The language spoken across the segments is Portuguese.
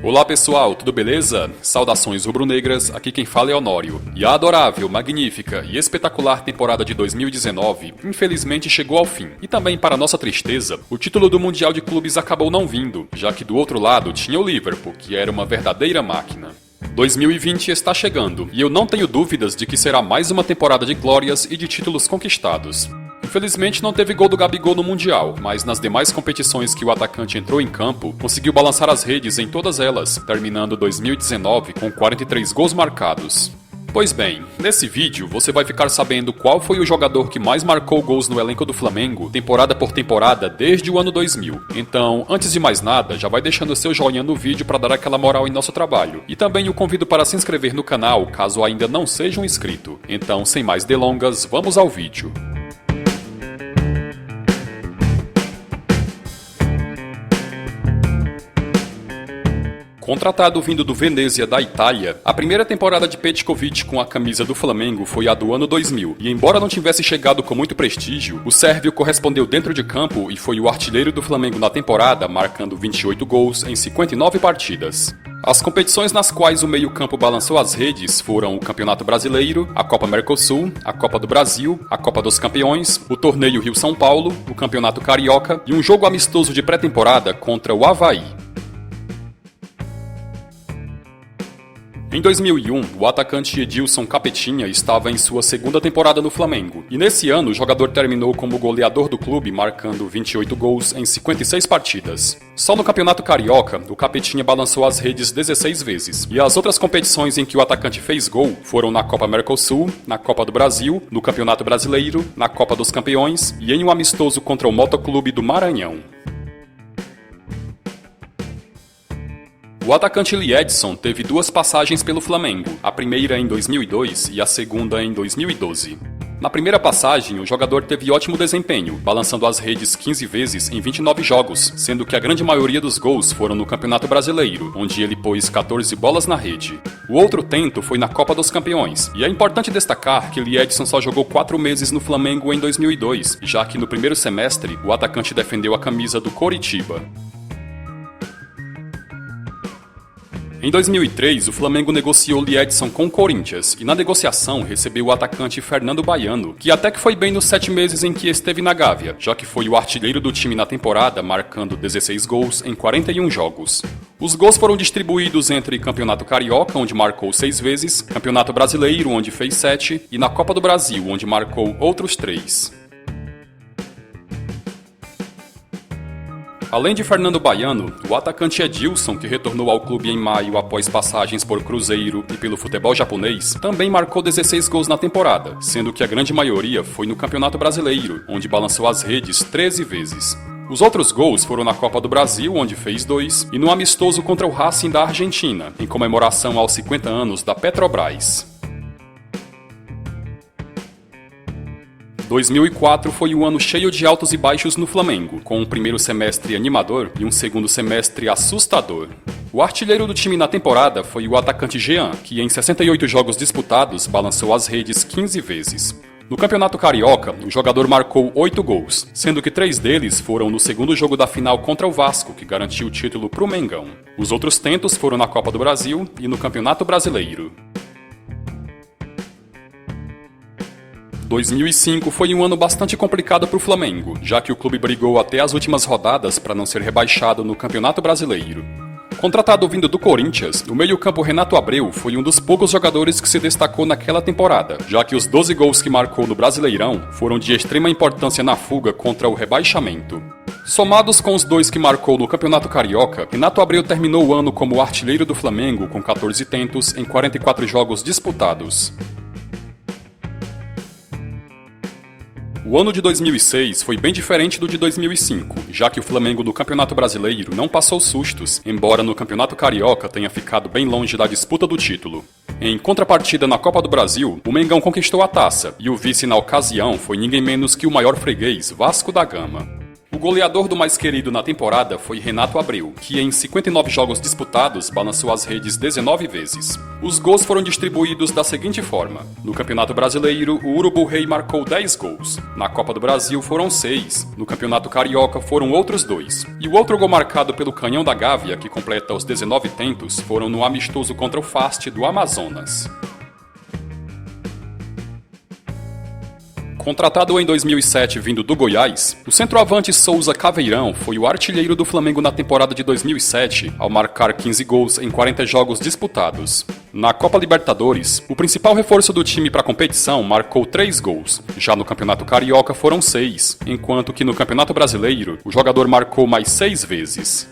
Olá pessoal, tudo beleza? Saudações rubro-negras, aqui quem fala é Honório. E a adorável, magnífica e espetacular temporada de 2019 infelizmente chegou ao fim. E também, para nossa tristeza, o título do Mundial de Clubes acabou não vindo, já que do outro lado tinha o Liverpool, que era uma verdadeira máquina. 2020 está chegando, e eu não tenho dúvidas de que será mais uma temporada de glórias e de títulos conquistados. Infelizmente não teve gol do Gabigol no Mundial, mas nas demais competições que o atacante entrou em campo, conseguiu balançar as redes em todas elas, terminando 2019 com 43 gols marcados. Pois bem, nesse vídeo você vai ficar sabendo qual foi o jogador que mais marcou gols no elenco do Flamengo, temporada por temporada, desde o ano 2000. Então, antes de mais nada, já vai deixando seu joinha no vídeo para dar aquela moral em nosso trabalho. E também o convido para se inscrever no canal, caso ainda não seja um inscrito. Então, sem mais delongas, vamos ao vídeo. Contratado vindo do Venezia da Itália, a primeira temporada de Petkovic com a camisa do Flamengo foi a do ano 2000, e embora não tivesse chegado com muito prestígio, o sérvio correspondeu dentro de campo e foi o artilheiro do Flamengo na temporada, marcando 28 gols em 59 partidas. As competições nas quais o meio-campo balançou as redes foram o Campeonato Brasileiro, a Copa Mercosul, a Copa do Brasil, a Copa dos Campeões, o Torneio Rio-São Paulo, o Campeonato Carioca e um jogo amistoso de pré-temporada contra o Avaí. Em 2001, o atacante Edilson Capetinha estava em sua segunda temporada no Flamengo, e nesse ano o jogador terminou como goleador do clube, marcando 28 gols em 56 partidas. Só no Campeonato Carioca, o Capetinha balançou as redes 16 vezes, e as outras competições em que o atacante fez gol foram na Copa Mercosul, na Copa do Brasil, no Campeonato Brasileiro, na Copa dos Campeões e em um amistoso contra o Motoclube do Maranhão. O atacante Lee Edson teve duas passagens pelo Flamengo, a primeira em 2002 e a segunda em 2012. Na primeira passagem, o jogador teve ótimo desempenho, balançando as redes 15 vezes em 29 jogos, sendo que a grande maioria dos gols foram no Campeonato Brasileiro, onde ele pôs 14 bolas na rede. O outro tento foi na Copa dos Campeões, e é importante destacar que Lee Edson só jogou 4 meses no Flamengo em 2002, já que no primeiro semestre o atacante defendeu a camisa do Coritiba. Em 2003, o Flamengo negociou Lee Edson com o Corinthians e na negociação recebeu o atacante Fernando Baiano, que até que foi bem nos 7 meses em que esteve na Gávea, já que foi o artilheiro do time na temporada, marcando 16 gols em 41 jogos. Os gols foram distribuídos entre Campeonato Carioca, onde marcou 6 vezes, Campeonato Brasileiro, onde fez 7, e na Copa do Brasil, onde marcou outros 3. Além de Fernando Baiano, o atacante Edilson, que retornou ao clube em maio após passagens por Cruzeiro e pelo futebol japonês, também marcou 16 gols na temporada, sendo que a grande maioria foi no Campeonato Brasileiro, onde balançou as redes 13 vezes. Os outros gols foram na Copa do Brasil, onde fez 2, e no amistoso contra o Racing da Argentina, em comemoração aos 50 anos da Petrobras. 2004 foi um ano cheio de altos e baixos no Flamengo, com um primeiro semestre animador e um segundo semestre assustador. O artilheiro do time na temporada foi o atacante Jean, que em 68 jogos disputados balançou as redes 15 vezes. No Campeonato Carioca, o jogador marcou 8 gols, sendo que 3 deles foram no segundo jogo da final contra o Vasco, que garantiu o título para o Mengão. Os outros tentos foram na Copa do Brasil e no Campeonato Brasileiro. 2005 foi um ano bastante complicado para o Flamengo, já que o clube brigou até as últimas rodadas para não ser rebaixado no Campeonato Brasileiro. Contratado vindo do Corinthians, o meio-campo Renato Abreu foi um dos poucos jogadores que se destacou naquela temporada, já que os 12 gols que marcou no Brasileirão foram de extrema importância na fuga contra o rebaixamento. Somados com os 2 que marcou no Campeonato Carioca, Renato Abreu terminou o ano como artilheiro do Flamengo com 14 tentos em 44 jogos disputados. O ano de 2006 foi bem diferente do de 2005, já que o Flamengo no Campeonato Brasileiro não passou sustos, embora no Campeonato Carioca tenha ficado bem longe da disputa do título. Em contrapartida na Copa do Brasil, o Mengão conquistou a taça, e o vice na ocasião foi ninguém menos que o maior freguês, Vasco da Gama. O goleador do mais querido na temporada foi Renato Abreu, que em 59 jogos disputados balançou as redes 19 vezes. Os gols foram distribuídos da seguinte forma: no Campeonato Brasileiro, o Urubu Rei marcou 10 gols. Na Copa do Brasil foram 6. No Campeonato Carioca foram outros 2. E o outro gol marcado pelo Canhão da Gávea, que completa os 19 tentos, foram no amistoso contra o Fast do Amazonas. Contratado em 2007 vindo do Goiás, o centroavante Souza Caveirão foi o artilheiro do Flamengo na temporada de 2007, ao marcar 15 gols em 40 jogos disputados. Na Copa Libertadores, o principal reforço do time para a competição marcou 3 gols. Já no Campeonato Carioca foram 6, enquanto que no Campeonato Brasileiro, o jogador marcou mais 6 vezes.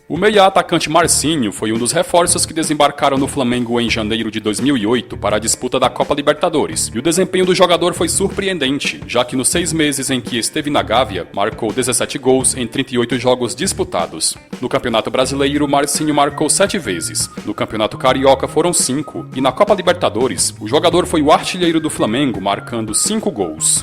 O meia-atacante Marcinho foi um dos reforços que desembarcaram no Flamengo em janeiro de 2008 para a disputa da Copa Libertadores, e o desempenho do jogador foi surpreendente, já que nos 6 meses em que esteve na Gávea, marcou 17 gols em 38 jogos disputados. No Campeonato Brasileiro, Marcinho marcou 7 vezes, no Campeonato Carioca foram 5, e na Copa Libertadores, o jogador foi o artilheiro do Flamengo, marcando 5 gols.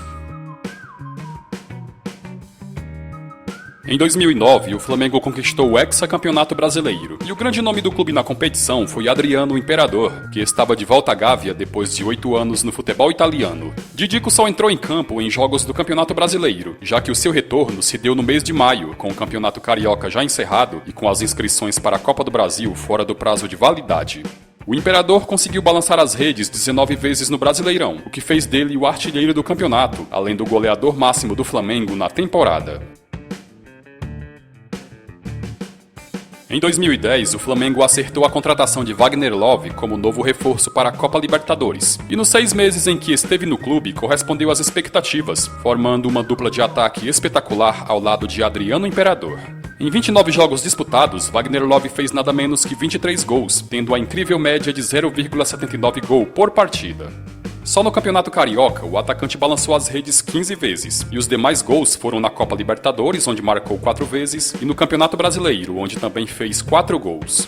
Em 2009, o Flamengo conquistou o hexacampeonato brasileiro, e o grande nome do clube na competição foi Adriano Imperador, que estava de volta à Gávea depois de 8 anos no futebol italiano. Didico só entrou em campo em jogos do Campeonato Brasileiro, já que o seu retorno se deu no mês de maio, com o Campeonato Carioca já encerrado e com as inscrições para a Copa do Brasil fora do prazo de validade. O Imperador conseguiu balançar as redes 19 vezes no Brasileirão, o que fez dele o artilheiro do campeonato, além do goleador máximo do Flamengo na temporada. Em 2010, o Flamengo acertou a contratação de Wagner Love como novo reforço para a Copa Libertadores, e nos 6 meses em que esteve no clube correspondeu às expectativas, formando uma dupla de ataque espetacular ao lado de Adriano Imperador. Em 29 jogos disputados, Wagner Love fez nada menos que 23 gols, tendo a incrível média de 0,79 gol por partida. Só no Campeonato Carioca, o atacante balançou as redes 15 vezes, e os demais gols foram na Copa Libertadores, onde marcou 4 vezes, e no Campeonato Brasileiro, onde também fez 4 gols.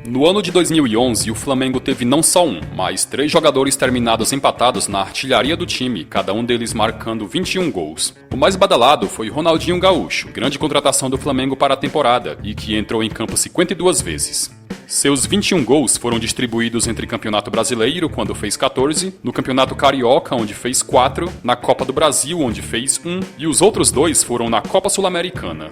No ano de 2011, o Flamengo teve não só um, mas 3 jogadores terminados empatados na artilharia do time, cada um deles marcando 21 gols. O mais badalado foi Ronaldinho Gaúcho, grande contratação do Flamengo para a temporada, e que entrou em campo 52 vezes. Seus 21 gols foram distribuídos entre Campeonato Brasileiro, quando fez 14, no Campeonato Carioca, onde fez 4, na Copa do Brasil, onde fez 1, e os outros 2 foram na Copa Sul-Americana.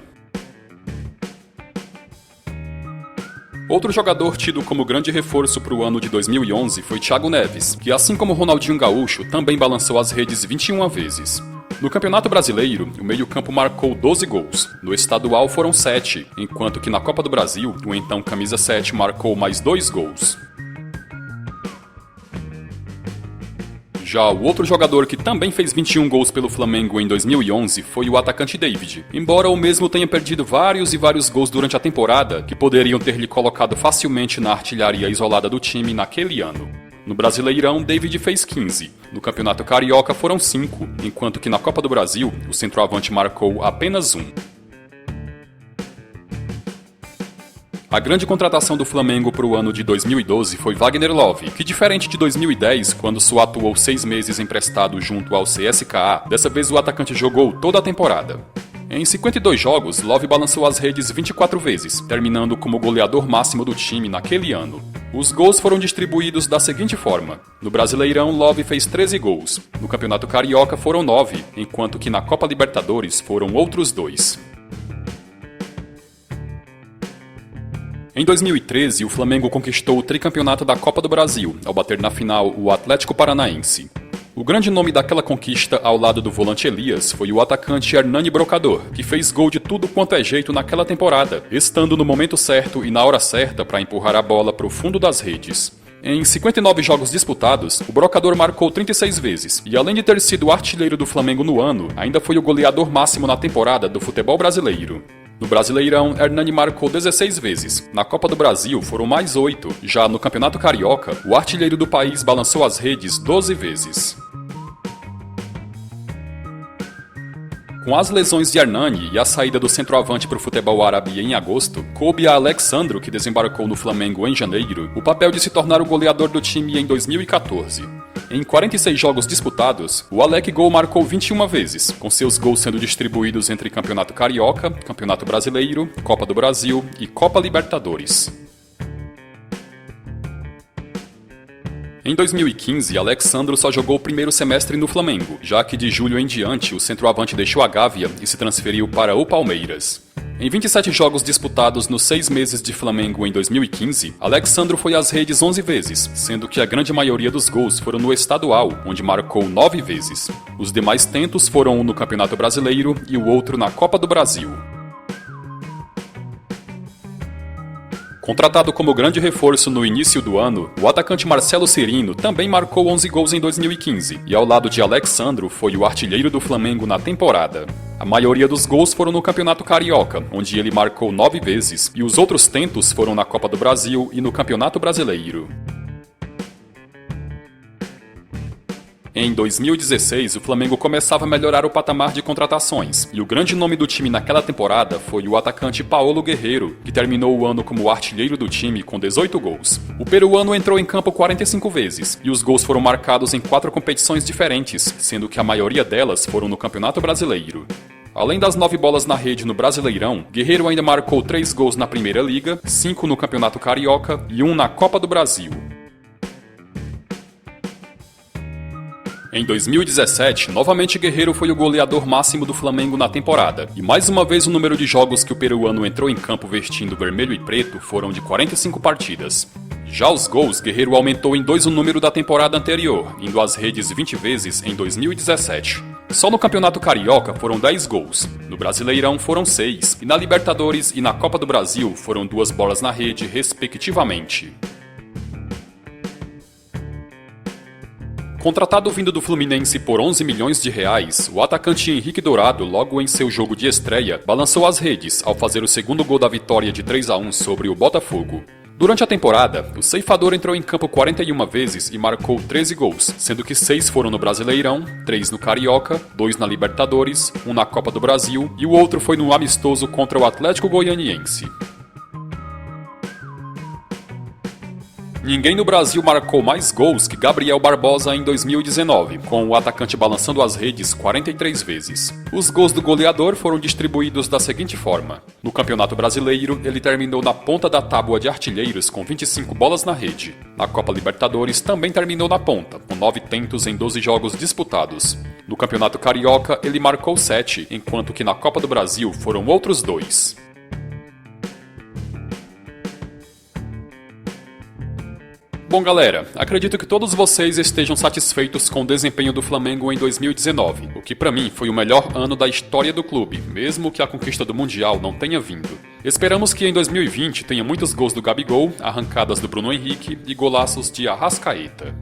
Outro jogador tido como grande reforço para o ano de 2011 foi Thiago Neves, que assim como Ronaldinho Gaúcho, também balançou as redes 21 vezes. No Campeonato Brasileiro, o meio-campo marcou 12 gols. No estadual foram 7, enquanto que na Copa do Brasil, o então camisa 7 marcou mais 2 gols. Já o outro jogador que também fez 21 gols pelo Flamengo em 2011 foi o atacante David, embora o mesmo tenha perdido vários gols durante a temporada que poderiam ter lhe colocado facilmente na artilharia isolada do time naquele ano. No Brasileirão, David fez 15. No Campeonato Carioca foram 5, enquanto que na Copa do Brasil, o centroavante marcou apenas 1. A grande contratação do Flamengo para o ano de 2012 foi Wagner Love, que diferente de 2010, quando só atuou 6 meses emprestado junto ao CSKA, dessa vez o atacante jogou toda a temporada. Em 52 jogos, Love balançou as redes 24 vezes, terminando como goleador máximo do time naquele ano. Os gols foram distribuídos da seguinte forma: no Brasileirão, Love fez 13 gols, no Campeonato Carioca foram 9, enquanto que na Copa Libertadores foram outros 2. Em 2013, o Flamengo conquistou o tricampeonato da Copa do Brasil, ao bater na final o Atlético Paranaense. O grande nome daquela conquista ao lado do volante Elias foi o atacante Hernani Brocador, que fez gol de tudo quanto é jeito naquela temporada, estando no momento certo e na hora certa para empurrar a bola para o fundo das redes. Em 59 jogos disputados, o Brocador marcou 36 vezes, e além de ter sido o artilheiro do Flamengo no ano, ainda foi o goleador máximo na temporada do futebol brasileiro. No Brasileirão, Hernani marcou 16 vezes. Na Copa do Brasil foram mais 8. Já no Campeonato Carioca, o artilheiro do país balançou as redes 12 vezes. Com as lesões de Hernani e a saída do centroavante para o futebol árabe em agosto, coube a Alexandro, que desembarcou no Flamengo em janeiro, o papel de se tornar o goleador do time em 2014. Em 46 jogos disputados, o Alec Gol marcou 21 vezes, com seus gols sendo distribuídos entre Campeonato Carioca, Campeonato Brasileiro, Copa do Brasil e Copa Libertadores. Em 2015, Alex Sandro só jogou o primeiro semestre no Flamengo, já que de julho em diante o centroavante deixou a Gávea e se transferiu para o Palmeiras. Em 27 jogos disputados nos 6 meses de Flamengo em 2015, Alex Sandro foi às redes 11 vezes, sendo que a grande maioria dos gols foram no estadual, onde marcou 9 vezes. Os demais tentos foram um no Campeonato Brasileiro e o outro na Copa do Brasil. Contratado como grande reforço no início do ano, o atacante Marcelo Cirino também marcou 11 gols em 2015 e ao lado de Alex Sandro foi o artilheiro do Flamengo na temporada. A maioria dos gols foram no Campeonato Carioca, onde ele marcou 9 vezes, e os outros tentos foram na Copa do Brasil e no Campeonato Brasileiro. Em 2016, o Flamengo começava a melhorar o patamar de contratações, e o grande nome do time naquela temporada foi o atacante Paolo Guerreiro, que terminou o ano como artilheiro do time com 18 gols. O peruano entrou em campo 45 vezes, e os gols foram marcados em 4 competições diferentes, sendo que a maioria delas foram no Campeonato Brasileiro. Além das 9 bolas na rede no Brasileirão, Guerreiro ainda marcou 3 gols na Primeira Liga, 5 no Campeonato Carioca e 1 na Copa do Brasil. Em 2017, novamente Guerreiro foi o goleador máximo do Flamengo na temporada, e mais uma vez o número de jogos que o peruano entrou em campo vestindo vermelho e preto foram de 45 partidas. Já os gols, Guerreiro aumentou em 2 o número da temporada anterior, indo às redes 20 vezes em 2017. Só no Campeonato Carioca foram 10 gols, no Brasileirão foram 6, e na Libertadores e na Copa do Brasil foram 2 bolas na rede, respectivamente. Contratado vindo do Fluminense por 11 milhões de reais, o atacante Henrique Dourado, logo em seu jogo de estreia, balançou as redes ao fazer o segundo gol da vitória de 3-1 sobre o Botafogo. Durante a temporada, o ceifador entrou em campo 41 vezes e marcou 13 gols, sendo que 6 foram no Brasileirão, 3 no Carioca, 2 na Libertadores, 1 na Copa do Brasil e o outro foi no amistoso contra o Atlético Goianiense. Ninguém no Brasil marcou mais gols que Gabriel Barbosa em 2019, com o atacante balançando as redes 43 vezes. Os gols do goleador foram distribuídos da seguinte forma. No Campeonato Brasileiro, ele terminou na ponta da tábua de artilheiros com 25 bolas na rede. Na Copa Libertadores também terminou na ponta, com 9 tentos em 12 jogos disputados. No Campeonato Carioca, ele marcou 7, enquanto que na Copa do Brasil foram outros 2. Bom galera, acredito que todos vocês estejam satisfeitos com o desempenho do Flamengo em 2019, o que pra mim foi o melhor ano da história do clube, mesmo que a conquista do Mundial não tenha vindo. Esperamos que em 2020 tenha muitos gols do Gabigol, arrancadas do Bruno Henrique e golaços de Arrascaeta.